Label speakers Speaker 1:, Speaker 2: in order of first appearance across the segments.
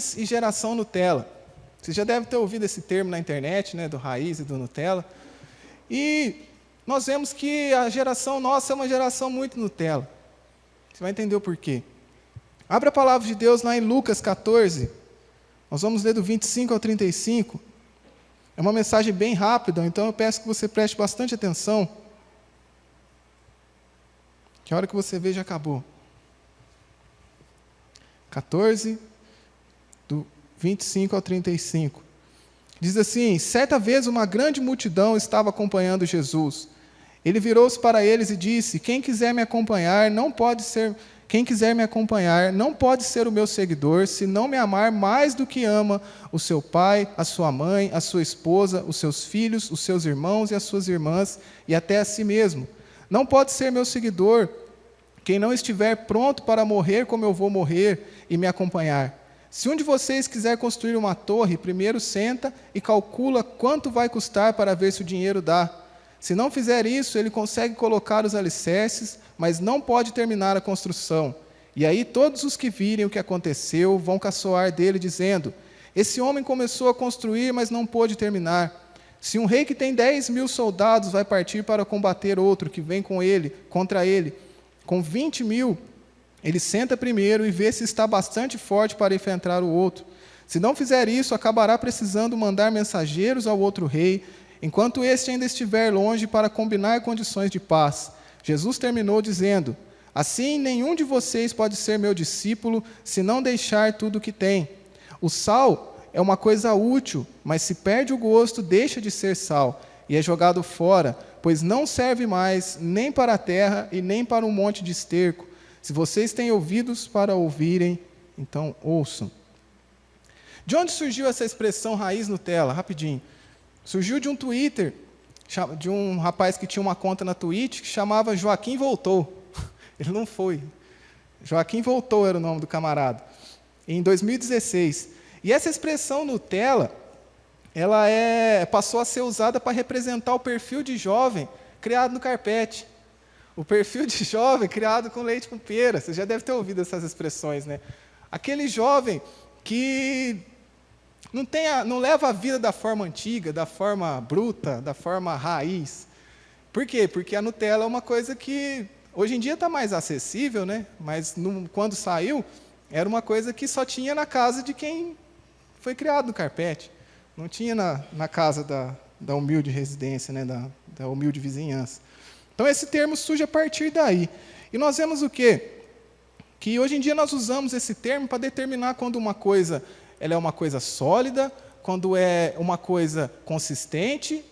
Speaker 1: raiz e geração Nutella. Você já deve ter ouvido esse termo na internet, né, do raiz e do Nutella. E nós vemos que a geração nossa é uma geração muito Nutella. Você vai entender o porquê. Abra a palavra de Deus lá em Lucas 14. Nós vamos ler do 25 ao 35. É uma mensagem bem rápida, então eu peço que você preste bastante atenção. Que a hora que você vê já acabou. 14, do 25 ao 35. Diz assim: certa vez uma grande multidão estava acompanhando Jesus. Ele virou-se para eles e disse: quem quiser me acompanhar não pode ser o meu seguidor, se não me amar mais do que ama o seu pai, a sua mãe, a sua esposa, os seus filhos, os seus irmãos e as suas irmãs, e até a si mesmo. Não pode ser meu seguidor quem não estiver pronto para morrer como eu vou morrer e me acompanhar. Se um de vocês quiser construir uma torre, primeiro senta e calcula quanto vai custar para ver se o dinheiro dá. Se não fizer isso, ele consegue colocar os alicerces, mas não pode terminar a construção. E aí todos os que virem o que aconteceu vão caçoar dele, dizendo: esse homem começou a construir, mas não pôde terminar. Se um rei que tem 10.000 soldados vai partir para combater outro que vem contra ele, com 20.000, ele senta primeiro e vê se está bastante forte para enfrentar o outro. Se não fizer isso, acabará precisando mandar mensageiros ao outro rei, enquanto este ainda estiver longe, para combinar condições de paz. Jesus terminou dizendo: assim, nenhum de vocês pode ser meu discípulo se não deixar tudo o que tem. O sal é uma coisa útil, mas se perde o gosto, deixa de ser sal, e é jogado fora, pois não serve mais nem para a terra e nem para um monte de esterco. Se vocês têm ouvidos para ouvirem, então ouçam. De onde surgiu essa expressão raiz Nutella? Rapidinho. Surgiu de um Twitter, de um rapaz que tinha uma conta na Twitch, que chamava Joaquim Voltou. Ele não foi. Joaquim Voltou era o nome do camarada. Em 2016. E essa expressão Nutella, ela passou a ser usada para representar o perfil de jovem criado no carpete. O perfil de jovem criado com leite com pera. Você já deve ter ouvido essas expressões, né? Aquele jovem que não leva a vida da forma antiga, da forma bruta, da forma raiz. Por quê? Porque a Nutella é uma coisa que hoje em dia está mais acessível, né? Mas quando saiu, era uma coisa que só tinha na casa de quem foi criado no carpete. Não tinha na casa da humilde residência, né? da humilde vizinhança. Então, esse termo surge a partir daí. E nós vemos o quê? Que hoje em dia nós usamos esse termo para determinar quando uma coisa ela é uma coisa sólida, quando é uma coisa consistente,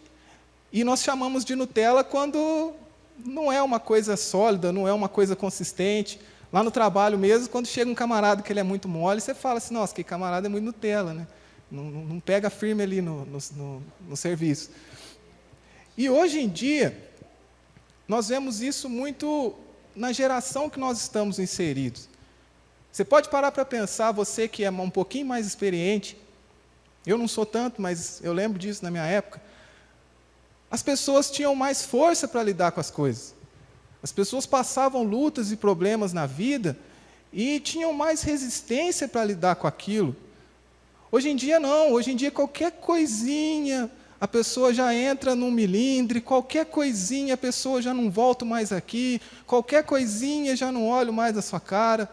Speaker 1: e nós chamamos de Nutella quando não é uma coisa sólida, não é uma coisa consistente. Lá no trabalho mesmo, quando chega um camarada que ele é muito mole, você fala assim: nossa, que camarada é muito Nutella, né? Não pega firme ali no serviço. E hoje em dia, nós vemos isso muito na geração que nós estamos inseridos. Você pode parar para pensar, você que é um pouquinho mais experiente, eu não sou tanto, mas eu lembro disso na minha época, as pessoas tinham mais força para lidar com as coisas. As pessoas passavam lutas e problemas na vida e tinham mais resistência para lidar com aquilo. Hoje em dia não, hoje em dia qualquer coisinha a pessoa já entra num milindre, qualquer coisinha a pessoa já não volta mais aqui, qualquer coisinha já não olho mais a sua cara.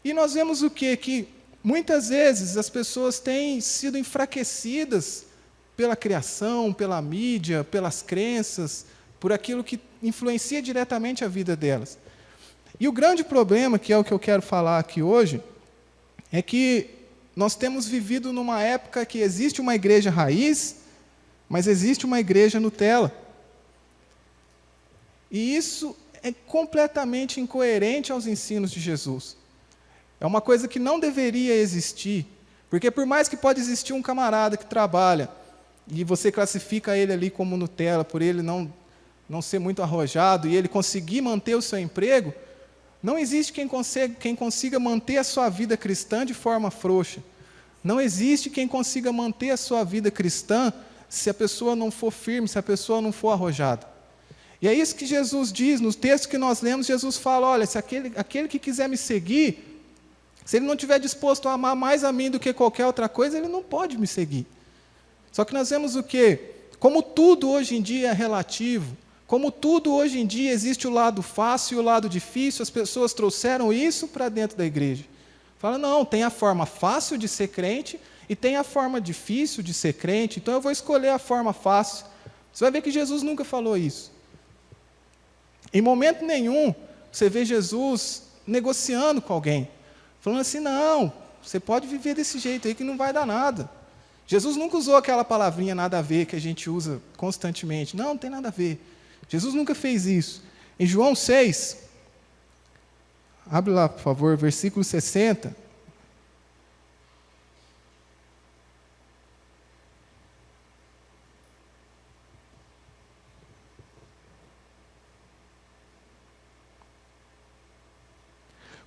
Speaker 1: E nós vemos o quê? Que muitas vezes as pessoas têm sido enfraquecidas pela criação, pela mídia, pelas crenças, por aquilo que influencia diretamente a vida delas. E o grande problema, que é o que eu quero falar aqui hoje, é que nós temos vivido numa época que existe uma igreja raiz, mas existe uma igreja Nutella. E isso é completamente incoerente aos ensinos de Jesus. É uma coisa que não deveria existir, porque por mais que pode existir um camarada que trabalha, e você classifica ele ali como Nutella, por ele não ser muito arrojado, e ele conseguir manter o seu emprego, não existe quem consiga manter a sua vida cristã de forma frouxa. Não existe quem consiga manter a sua vida cristã se a pessoa não for firme, se a pessoa não for arrojada. E é isso que Jesus diz, nos textos que nós lemos, Jesus fala: olha, se aquele que quiser me seguir, Se ele não estiver disposto a amar mais a mim do que qualquer outra coisa, ele não pode me seguir. Só que nós vemos o quê? Como tudo hoje em dia é relativo, como tudo hoje em dia existe o lado fácil e o lado difícil, as pessoas trouxeram isso para dentro da igreja. Fala, não, tem a forma fácil de ser crente e tem a forma difícil de ser crente, então eu vou escolher a forma fácil. Você vai ver que Jesus nunca falou isso. Em momento nenhum, você vê Jesus negociando com alguém, falando assim, não, você pode viver desse jeito aí que não vai dar nada. Jesus nunca usou aquela palavrinha nada a ver que a gente usa constantemente. Não tem nada a ver. Jesus nunca fez isso. Em João 6, abre lá, por favor, versículo 60.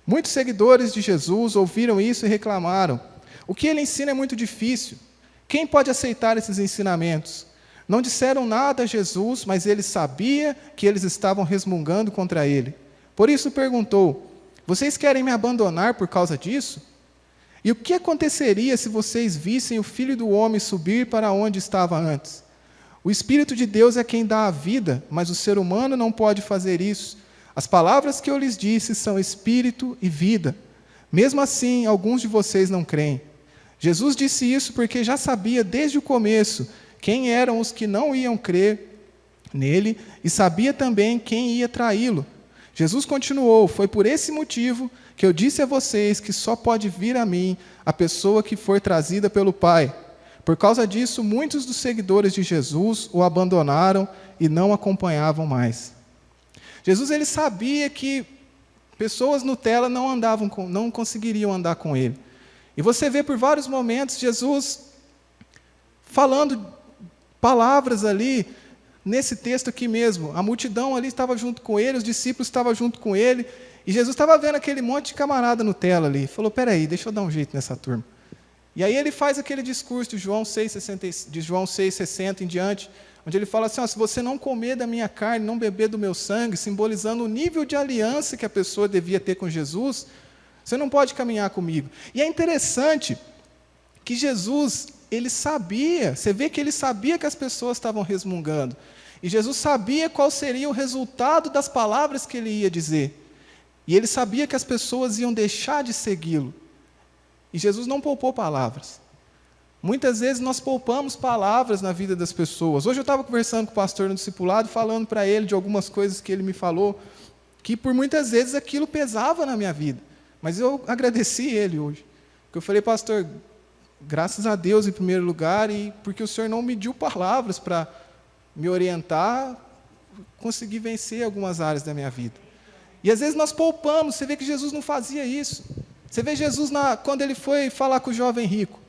Speaker 1: Muitos seguidores de Jesus ouviram isso e reclamaram. O que ele ensina é muito difícil. Quem pode aceitar esses ensinamentos? Não disseram nada a Jesus, mas ele sabia que eles estavam resmungando contra ele. Por isso perguntou, vocês querem me abandonar por causa disso? E o que aconteceria se vocês vissem o Filho do Homem subir para onde estava antes? O Espírito de Deus é quem dá a vida, mas o ser humano não pode fazer isso. As palavras que eu lhes disse são espírito e vida. Mesmo assim, alguns de vocês não creem. Jesus disse isso porque já sabia desde o começo quem eram os que não iam crer nele e sabia também quem ia traí-lo. Jesus continuou, foi por esse motivo que eu disse a vocês que só pode vir a mim a pessoa que for trazida pelo Pai. Por causa disso, muitos dos seguidores de Jesus o abandonaram e não acompanhavam mais. Jesus ele sabia que pessoas Nutella não conseguiriam andar com ele. E você vê por vários momentos Jesus falando palavras ali, nesse texto aqui mesmo. A multidão ali estava junto com ele, os discípulos estavam junto com ele, e Jesus estava vendo aquele monte de camarada Nutella ali. Falou, peraí, deixa eu dar um jeito nessa turma. E aí ele faz aquele discurso de João 6,60 em diante, onde ele fala assim, se você não comer da minha carne, não beber do meu sangue, simbolizando o nível de aliança que a pessoa devia ter com Jesus, você não pode caminhar comigo. E é interessante que Jesus, ele sabia, você vê que ele sabia que as pessoas estavam resmungando. E Jesus sabia qual seria o resultado das palavras que ele ia dizer. E ele sabia que as pessoas iam deixar de segui-lo. E Jesus não poupou palavras. Muitas vezes nós poupamos palavras na vida das pessoas. Hoje eu estava conversando com o pastor no discipulado, falando para ele de algumas coisas que ele me falou, que por muitas vezes aquilo pesava na minha vida. Mas eu agradeci ele hoje. Porque eu falei, pastor, graças a Deus em primeiro lugar, e porque o Senhor não mediu palavras para me orientar, conseguir vencer algumas áreas da minha vida. E às vezes nós poupamos, você vê que Jesus não fazia isso. Você vê Jesus quando ele foi falar com o jovem rico.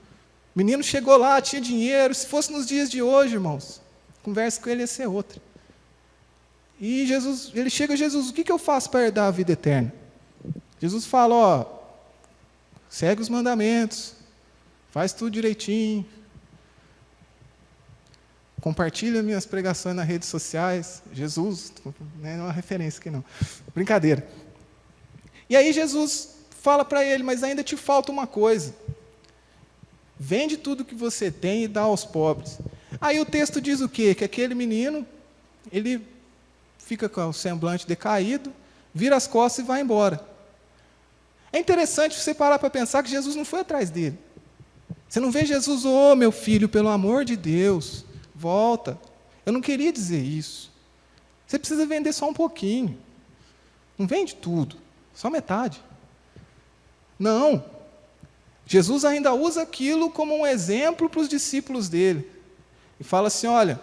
Speaker 1: O menino chegou lá, tinha dinheiro, se fosse nos dias de hoje, irmãos, a conversa com ele ia ser outra. E ele chega a Jesus, o que eu faço para herdar a vida eterna? Jesus fala, segue os mandamentos, faz tudo direitinho, compartilha minhas pregações nas redes sociais. Jesus, não é uma referência aqui não, brincadeira. E aí Jesus fala para ele, mas ainda te falta uma coisa. Vende tudo que você tem e dá aos pobres. Aí o texto diz o quê? Que aquele menino, ele fica com o semblante decaído, vira as costas e vai embora. É interessante você parar para pensar que Jesus não foi atrás dele. Você não vê Jesus, meu filho, pelo amor de Deus, volta. Eu não queria dizer isso. Você precisa vender só um pouquinho. Não vende tudo, só metade. Não. Jesus ainda usa aquilo como um exemplo para os discípulos dele. E fala assim, olha,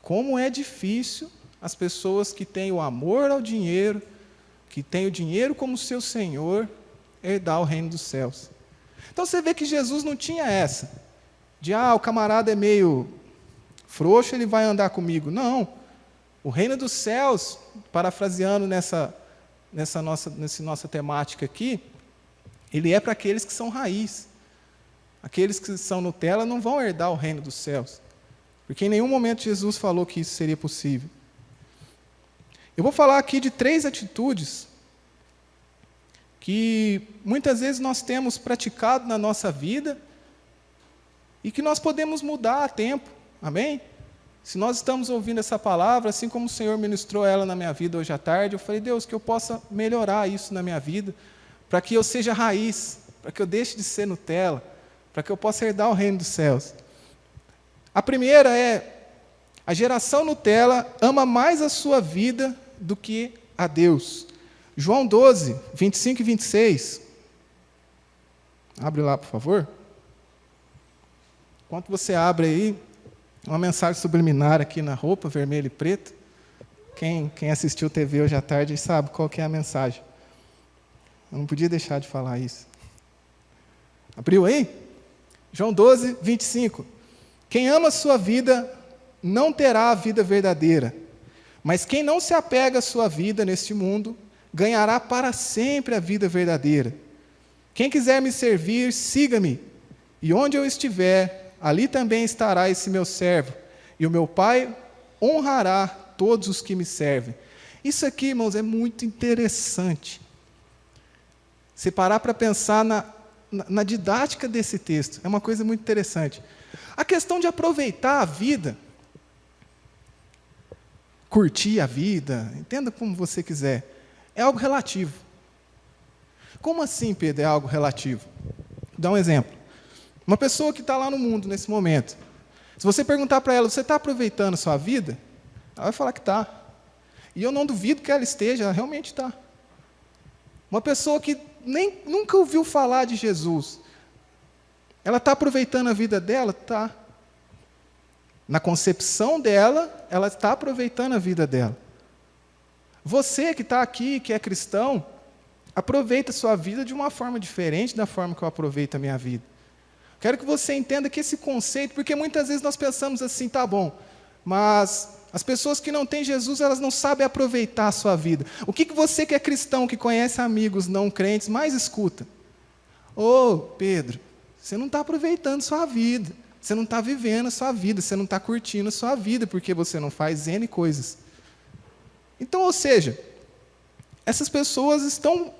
Speaker 1: como é difícil as pessoas que têm o amor ao dinheiro, que têm o dinheiro como seu senhor, herdar o reino dos céus. Então você vê que Jesus não tinha essa, de o camarada é meio frouxo, ele vai andar comigo. Não, o reino dos céus, parafraseando nessa nossa temática aqui, ele é para aqueles que são raiz. Aqueles que são Nutella não vão herdar o reino dos céus, porque em nenhum momento Jesus falou que isso seria possível. Eu vou falar aqui de 3 atitudes que muitas vezes nós temos praticado na nossa vida e que nós podemos mudar a tempo, amém? Se nós estamos ouvindo essa palavra, assim como o Senhor ministrou ela na minha vida hoje à tarde, eu falei, Deus, que eu possa melhorar isso na minha vida, para que eu seja raiz, para que eu deixe de ser Nutella, para que eu possa herdar o reino dos céus. A primeira é, a geração Nutella ama mais a sua vida do que a Deus. João 12, 25 e 26. Abre lá, por favor. Enquanto você abre aí, uma mensagem subliminar aqui na roupa, vermelho e preto. Quem assistiu TV hoje à tarde sabe qual que é a mensagem. Eu não podia deixar de falar isso. Abriu aí? João 12, 25. Quem ama a sua vida não terá a vida verdadeira, mas quem não se apega à sua vida neste mundo, ganhará para sempre a vida verdadeira. Quem quiser me servir, siga-me, e onde eu estiver, ali também estará esse meu servo, e o meu Pai honrará todos os que me servem. Isso aqui, irmãos, é muito interessante. Se parar para pensar na didática desse texto, é uma coisa muito interessante. A questão de aproveitar a vida, curtir a vida, entenda como você quiser, é algo relativo. Como assim, Pedro, é algo relativo? Vou dar um exemplo. Uma pessoa que está lá no mundo nesse momento, se você perguntar para ela, você está aproveitando a sua vida? Ela vai falar que está. E eu não duvido que ela esteja, ela realmente está. Uma pessoa que nunca ouviu falar de Jesus, ela está aproveitando a vida dela? Está. Na concepção dela, ela está aproveitando a vida dela. Você que está aqui, que é cristão, aproveita a sua vida de uma forma diferente da forma que eu aproveito a minha vida. Quero que você entenda que esse conceito, porque muitas vezes nós pensamos assim, tá bom, mas as pessoas que não têm Jesus, elas não sabem aproveitar a sua vida. O que você que é cristão, que conhece amigos não crentes, mais escuta? Ô, Pedro, você não está aproveitando a sua vida, você não está vivendo a sua vida, você não está curtindo a sua vida, porque você não faz N coisas. Então, ou seja, essas pessoas estão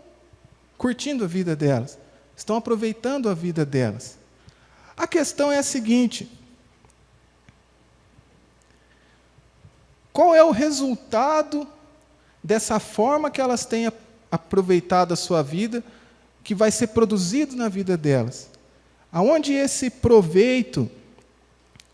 Speaker 1: curtindo a vida delas, estão aproveitando a vida delas. A questão é a seguinte: qual é o resultado dessa forma que elas têm aproveitado a sua vida, que vai ser produzido na vida delas? Aonde esse proveito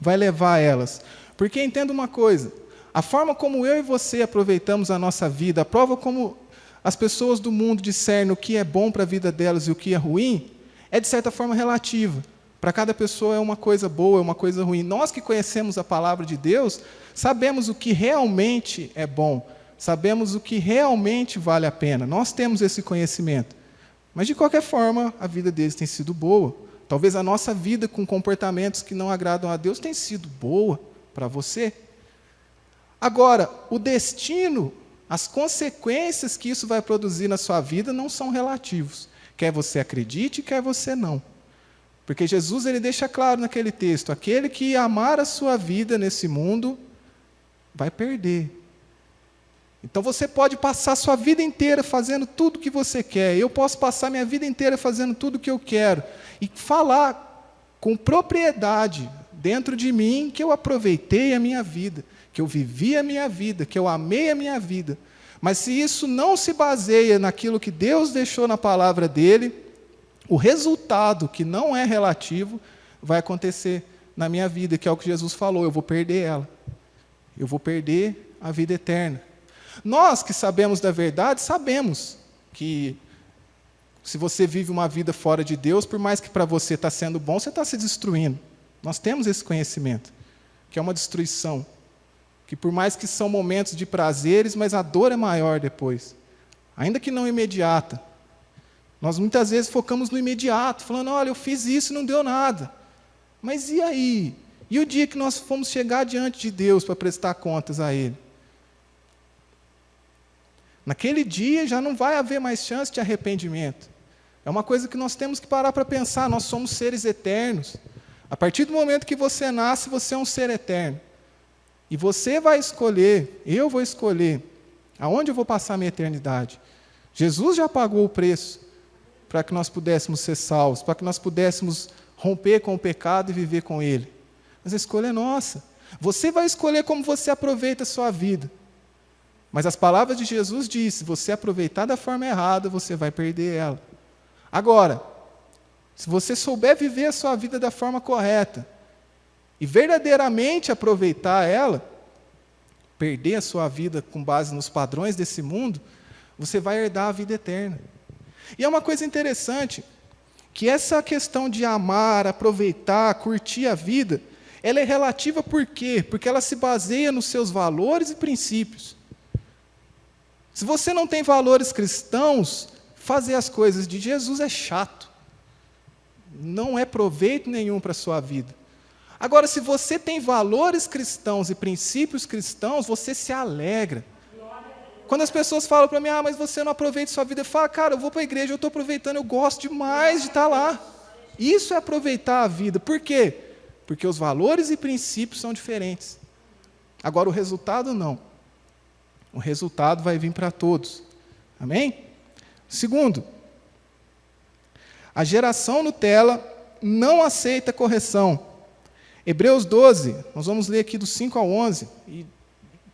Speaker 1: vai levar elas? Porque entenda uma coisa, a forma como eu e você aproveitamos a nossa vida, a prova como as pessoas do mundo discernem o que é bom para a vida delas e o que é ruim, é de certa forma relativa. Para cada pessoa é uma coisa boa, é uma coisa ruim. Nós que conhecemos a palavra de Deus, sabemos o que realmente é bom, sabemos o que realmente vale a pena. Nós temos esse conhecimento. Mas, de qualquer forma, a vida deles tem sido boa. Talvez a nossa vida com comportamentos que não agradam a Deus tenha sido boa para você. Agora, o destino, as consequências que isso vai produzir na sua vida não são relativos. Quer você acredite, quer você não. Porque Jesus ele deixa claro naquele texto, aquele que amar a sua vida nesse mundo, vai perder. Então você pode passar a sua vida inteira fazendo tudo o que você quer, eu posso passar minha vida inteira fazendo tudo o que eu quero, e falar com propriedade dentro de mim que eu aproveitei a minha vida, que eu vivi a minha vida, que eu amei a minha vida. Mas se isso não se baseia naquilo que Deus deixou na palavra dele, o resultado, que não é relativo, vai acontecer na minha vida, que é o que Jesus falou, eu vou perder ela. Eu vou perder a vida eterna. Nós que sabemos da verdade, sabemos que se você vive uma vida fora de Deus, por mais que para você está sendo bom, você está se destruindo. Nós temos esse conhecimento, que é uma destruição. Que por mais que são momentos de prazeres, mas a dor é maior depois. Ainda que não imediata. Nós muitas vezes focamos no imediato, falando, olha, eu fiz isso e não deu nada. Mas e aí? E o dia que nós fomos chegar diante de Deus para prestar contas a Ele? Naquele dia já não vai haver mais chance de arrependimento. É uma coisa que nós temos que parar para pensar, nós somos seres eternos. A partir do momento que você nasce, você é um ser eterno. E você vai escolher, eu vou escolher, aonde eu vou passar a minha eternidade. Jesus já pagou o preço. para que nós pudéssemos ser salvos, para que nós pudéssemos romper com o pecado e viver com ele. Mas a escolha é nossa. Você vai escolher como você aproveita a sua vida. Mas as palavras de Jesus dizem, se você aproveitar da forma errada, você vai perder ela. Agora, se você souber viver a sua vida da forma correta e verdadeiramente aproveitar ela, perder a sua vida com base nos padrões desse mundo, você vai herdar a vida eterna. E é uma coisa interessante, que essa questão de amar, aproveitar, curtir a vida, ela é relativa por quê? Porque ela se baseia nos seus valores e princípios. Se você não tem valores cristãos, fazer as coisas de Jesus é chato. Não é proveito nenhum para a sua vida. Agora, se você tem valores cristãos e princípios cristãos, você se alegra. Quando as pessoas falam para mim, mas você não aproveita sua vida, eu falo, cara, eu vou para a igreja, eu estou aproveitando, eu gosto demais de estar lá. Isso é aproveitar a vida. Por quê? Porque os valores e princípios são diferentes. Agora, o resultado não. O resultado vai vir para todos. Amém? Segundo, a geração Nutella não aceita correção. Hebreus 12, nós vamos ler aqui do 5 ao 11, e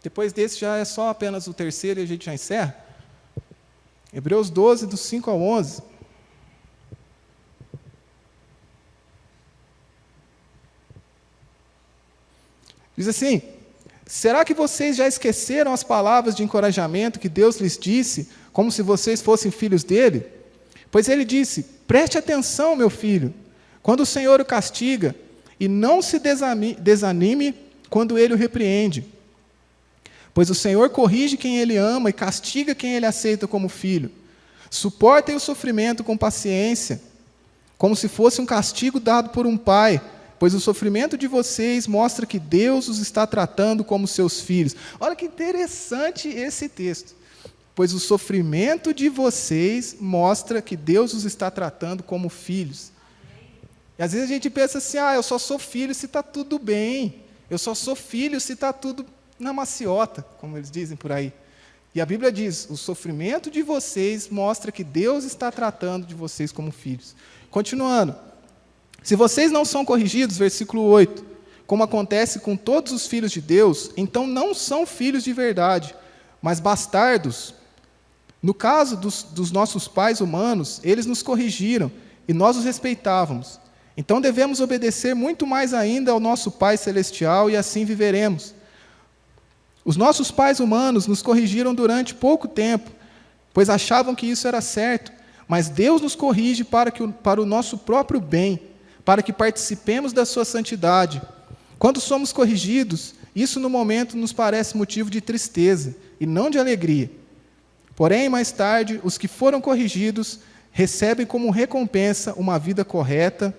Speaker 1: depois desse já é só apenas o terceiro e a gente já encerra. Hebreus 12, do 5 ao 11. Diz assim: será que vocês já esqueceram as palavras de encorajamento que Deus lhes disse, como se vocês fossem filhos dele? Pois ele disse, preste atenção, meu filho, quando o Senhor o castiga, e não se desanime quando ele o repreende. Pois o Senhor corrige quem ele ama e castiga quem ele aceita como filho. Suportem o sofrimento com paciência, como se fosse um castigo dado por um pai, pois o sofrimento de vocês mostra que Deus os está tratando como seus filhos. Olha que interessante esse texto. Pois o sofrimento de vocês mostra que Deus os está tratando como filhos. E às vezes a gente pensa assim, eu só sou filho se está tudo bem. Eu só sou filho se está tudo na maciota, como eles dizem por aí. E a Bíblia diz, o sofrimento de vocês mostra que Deus está tratando de vocês como filhos. Continuando. Se vocês não são corrigidos, versículo 8, como acontece com todos os filhos de Deus, então não são filhos de verdade, mas bastardos. No caso dos nossos pais humanos, eles nos corrigiram e nós os respeitávamos. Então devemos obedecer muito mais ainda ao nosso Pai Celestial e assim viveremos. Os nossos pais humanos nos corrigiram durante pouco tempo, pois achavam que isso era certo, mas Deus nos corrige para o nosso próprio bem, para que participemos da sua santidade. Quando somos corrigidos, isso no momento nos parece motivo de tristeza e não de alegria. Porém, mais tarde, os que foram corrigidos recebem como recompensa uma vida correta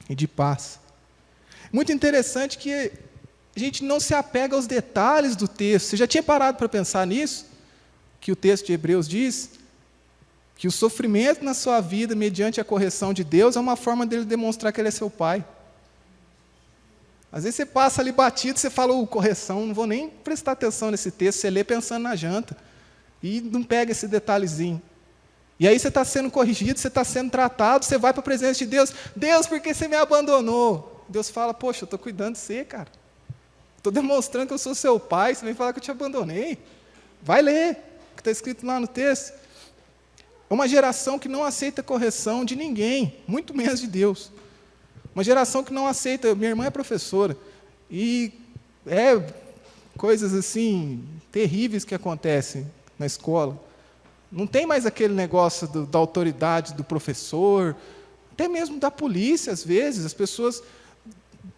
Speaker 1: e de paz. Muito interessante que a gente não se apega aos detalhes do texto. Você já tinha parado para pensar nisso? Que o texto de Hebreus diz que o sofrimento na sua vida, mediante a correção de Deus, é uma forma dele demonstrar que ele é seu pai. Às vezes você passa ali batido, você fala, correção, não vou nem prestar atenção nesse texto, você lê pensando na janta, e não pega esse detalhezinho. E aí você está sendo corrigido, você está sendo tratado, você vai para a presença de Deus, Deus, por que você me abandonou? Deus fala, poxa, eu estou cuidando de você, cara. Estou demonstrando que eu sou seu pai, você vem falar que eu te abandonei. Vai ler o que está escrito lá no texto. É uma geração que não aceita correção de ninguém, muito menos de Deus. Uma geração que não aceita, minha irmã é professora, e coisas assim, terríveis que acontecem na escola. Não tem mais aquele negócio da autoridade do professor, até mesmo da polícia, às vezes, as pessoas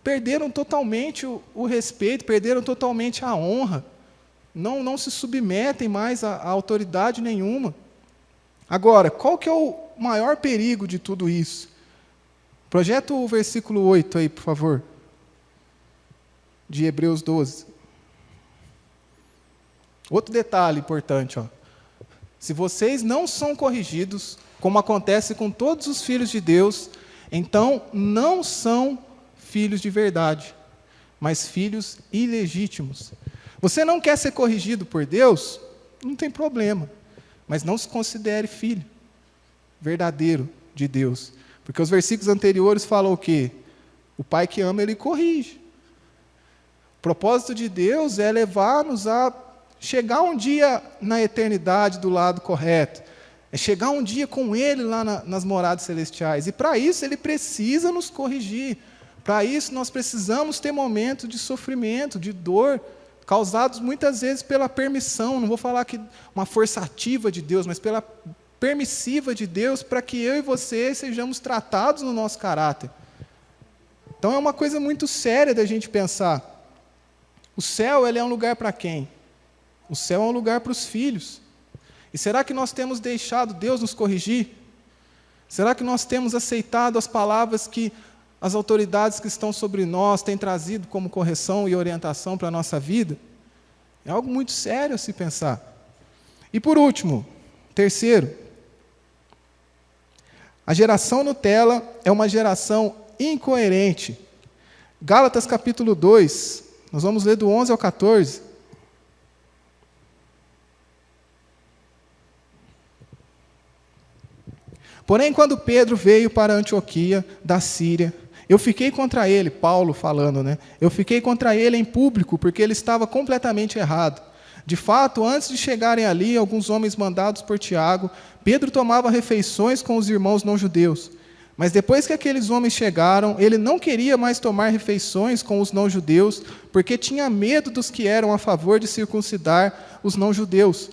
Speaker 1: perderam totalmente o respeito, perderam totalmente a honra, não se submetem mais a autoridade nenhuma. Agora, qual que é o maior perigo de tudo isso? Projeta o versículo 8 aí, por favor, de Hebreus 12. Outro detalhe importante, se vocês não são corrigidos, como acontece com todos os filhos de Deus, então não são filhos de verdade, mas filhos ilegítimos. Você não quer ser corrigido por Deus? Não tem problema, mas não se considere filho. verdadeiro de Deus. Porque os versículos anteriores falam o quê? O pai que ama, ele corrige. O propósito de Deus é levar-nos a chegar um dia na eternidade do lado correto. É chegar um dia com Ele lá nas moradas celestiais. E para isso Ele precisa nos corrigir. Para isso nós precisamos ter momentos de sofrimento, de dor, causados muitas vezes pela permissão, não vou falar que uma força ativa de Deus, mas pela permissiva de Deus, para que eu e você sejamos tratados no nosso caráter. Então é uma coisa muito séria da gente pensar. O céu, ele é um lugar para quem? O céu é um lugar para os filhos. E será que nós temos deixado Deus nos corrigir? Será que nós temos aceitado as palavras que as autoridades que estão sobre nós têm trazido como correção e orientação para a nossa vida? É algo muito sério a se pensar. E por último, terceiro, a geração Nutella é uma geração incoerente. Gálatas capítulo 2, nós vamos ler do 11 ao 14. Porém, quando Pedro veio para Antioquia, da Síria, eu fiquei contra ele, Paulo falando, né? Eu fiquei contra ele em público, porque ele estava completamente errado. De fato, antes de chegarem ali, alguns homens mandados por Tiago, Pedro tomava refeições com os irmãos não-judeus. Mas depois que aqueles homens chegaram, ele não queria mais tomar refeições com os não-judeus, porque tinha medo dos que eram a favor de circuncidar os não-judeus.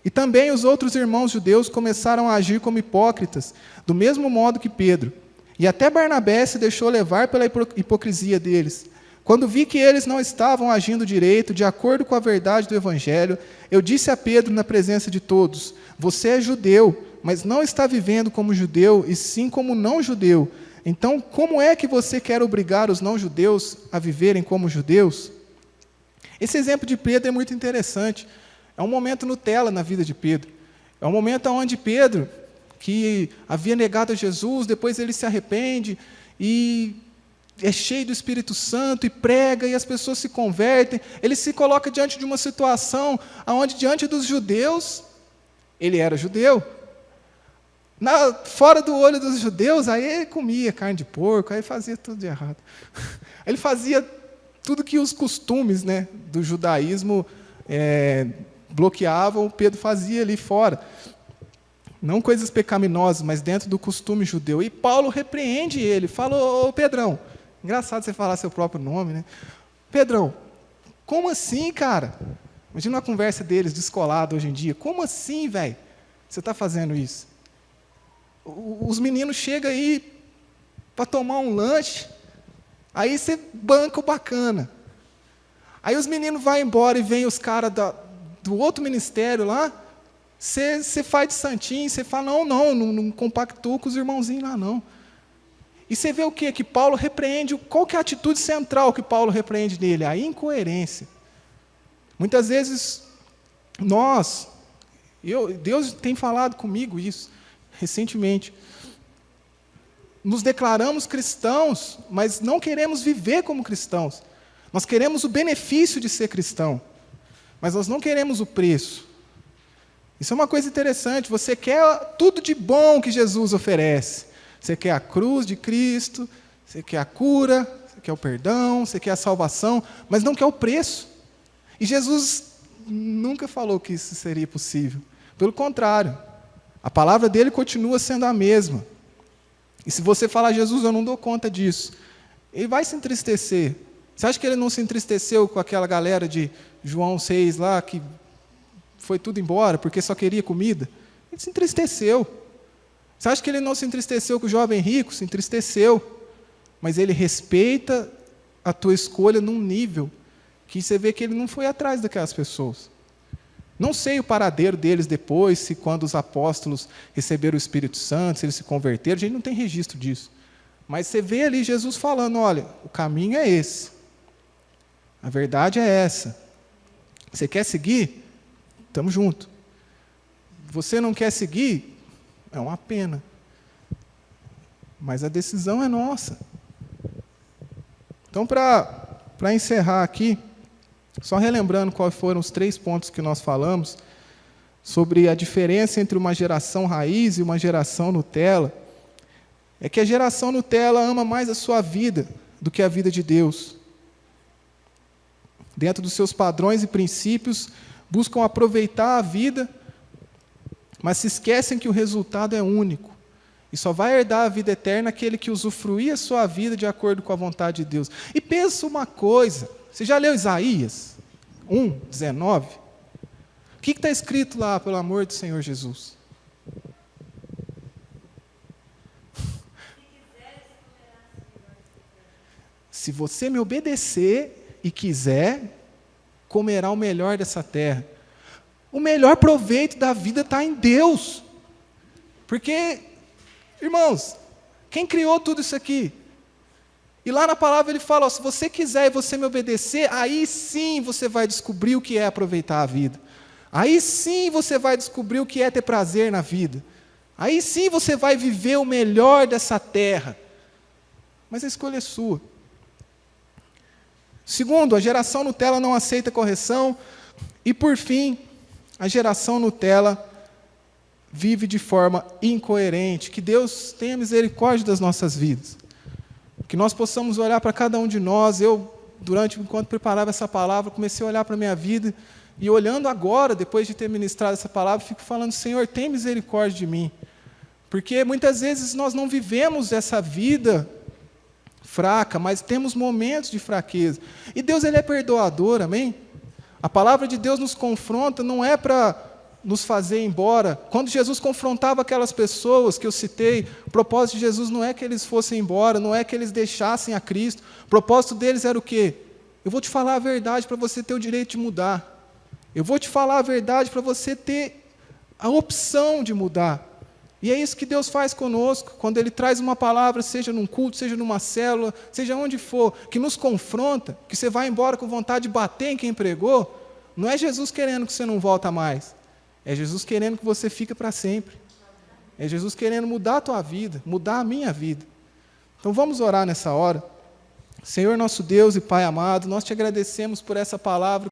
Speaker 1: E também os outros irmãos judeus começaram a agir como hipócritas, do mesmo modo que Pedro. E até Barnabé se deixou levar pela hipocrisia deles. Quando vi que eles não estavam agindo direito, de acordo com a verdade do Evangelho, eu disse a Pedro na presença de todos: você é judeu, mas não está vivendo como judeu, e sim como não-judeu. Então, como é que você quer obrigar os não-judeus a viverem como judeus? Esse exemplo de Pedro é muito interessante. É um momento Nutella na vida de Pedro. É um momento onde Pedro, que havia negado a Jesus, depois ele se arrepende e é cheio do Espírito Santo e prega e as pessoas se convertem. Ele se coloca diante de uma situação onde, diante dos judeus, ele era judeu. Fora do olho dos judeus, aí ele comia carne de porco, aí fazia tudo de errado. Ele fazia tudo que os costumes, né, do judaísmo bloqueavam, Pedro fazia ali fora. Não coisas pecaminosas, mas dentro do costume judeu. E Paulo repreende ele, fala: ô Pedrão, engraçado você falar seu próprio nome, né? Pedrão, como assim, cara? Imagina uma conversa deles descolada hoje em dia. Como assim, velho? Você está fazendo isso? Os meninos chegam aí para tomar um lanche, aí você banca o bacana. Aí os meninos vão embora e vem os caras do outro ministério lá, você faz de santinho, você fala: não compactua com os irmãozinhos lá, não. E você vê o quê? Que Paulo repreende, qual que é a atitude central que Paulo repreende nele? A incoerência. Muitas vezes, Deus tem falado comigo isso, recentemente. Nos declaramos cristãos, mas não queremos viver como cristãos. Nós queremos o benefício de ser cristão, mas nós não queremos o preço. Isso é uma coisa interessante. Você quer tudo de bom que Jesus oferece. Você quer a cruz de Cristo, você quer a cura, você quer o perdão, você quer a salvação, mas não quer o preço. E Jesus nunca falou que isso seria possível. Pelo contrário, a palavra dele continua sendo a mesma. E se você falar: Jesus, eu não dou conta disso, ele vai se entristecer. Você acha que ele não se entristeceu com aquela galera de João 6 lá, que foi tudo embora porque só queria comida? Ele se entristeceu. Você acha que ele não se entristeceu com o jovem rico? Se entristeceu. Mas ele respeita a tua escolha num nível que você vê que ele não foi atrás daquelas pessoas. Não sei o paradeiro deles depois, se quando os apóstolos receberam o Espírito Santo, se eles se converteram, a gente não tem registro disso. Mas você vê ali Jesus falando: olha, o caminho é esse. A verdade é essa. Você quer seguir? Estamos juntos. Você não quer seguir? É uma pena. Mas a decisão é nossa. Então, para encerrar aqui, só relembrando quais foram os 3 pontos que nós falamos, sobre a diferença entre uma geração raiz e uma geração Nutella, é que a geração Nutella ama mais a sua vida do que a vida de Deus. Dentro dos seus padrões e princípios, buscam aproveitar a vida, mas se esquecem que o resultado é único. E só vai herdar a vida eterna aquele que usufruir a sua vida de acordo com a vontade de Deus. E pensa uma coisa, você já leu Isaías 1:19? O que está escrito lá, pelo amor do Senhor Jesus? Se você me obedecer e quiser, comerá o melhor dessa terra. O melhor proveito da vida está em Deus. Porque, irmãos, quem criou tudo isso aqui? E lá na palavra ele fala, ó, se você quiser e você me obedecer, aí sim você vai descobrir o que é aproveitar a vida. Aí sim você vai descobrir o que é ter prazer na vida. Aí sim você vai viver o melhor dessa terra. Mas a escolha é sua. Segundo, a geração Nutella não aceita correção. E por fim, a geração Nutella vive de forma incoerente. Que Deus tenha misericórdia das nossas vidas. Que nós possamos olhar para cada um de nós. Enquanto preparava essa palavra, comecei a olhar para a minha vida. E olhando agora, depois de ter ministrado essa palavra, fico falando, Senhor, tem misericórdia de mim. Porque muitas vezes nós não vivemos essa vida fraca, mas temos momentos de fraqueza. E Deus, Ele é perdoador, amém? A palavra de Deus nos confronta, não é para nos fazer ir embora. Quando Jesus confrontava aquelas pessoas que eu citei, o propósito de Jesus não é que eles fossem embora, não é que eles deixassem a Cristo. O propósito deles era o quê? Eu vou te falar a verdade para você ter o direito de mudar. Eu vou te falar a verdade para você ter a opção de mudar. E é isso que Deus faz conosco, quando Ele traz uma palavra, seja num culto, seja numa célula, seja onde for, que nos confronta, que você vai embora com vontade de bater em quem pregou, não é Jesus querendo que você não volta mais, é Jesus querendo que você fique para sempre. É Jesus querendo mudar a tua vida, mudar a minha vida. Então vamos orar nessa hora. Senhor nosso Deus e Pai amado, nós te agradecemos por essa palavra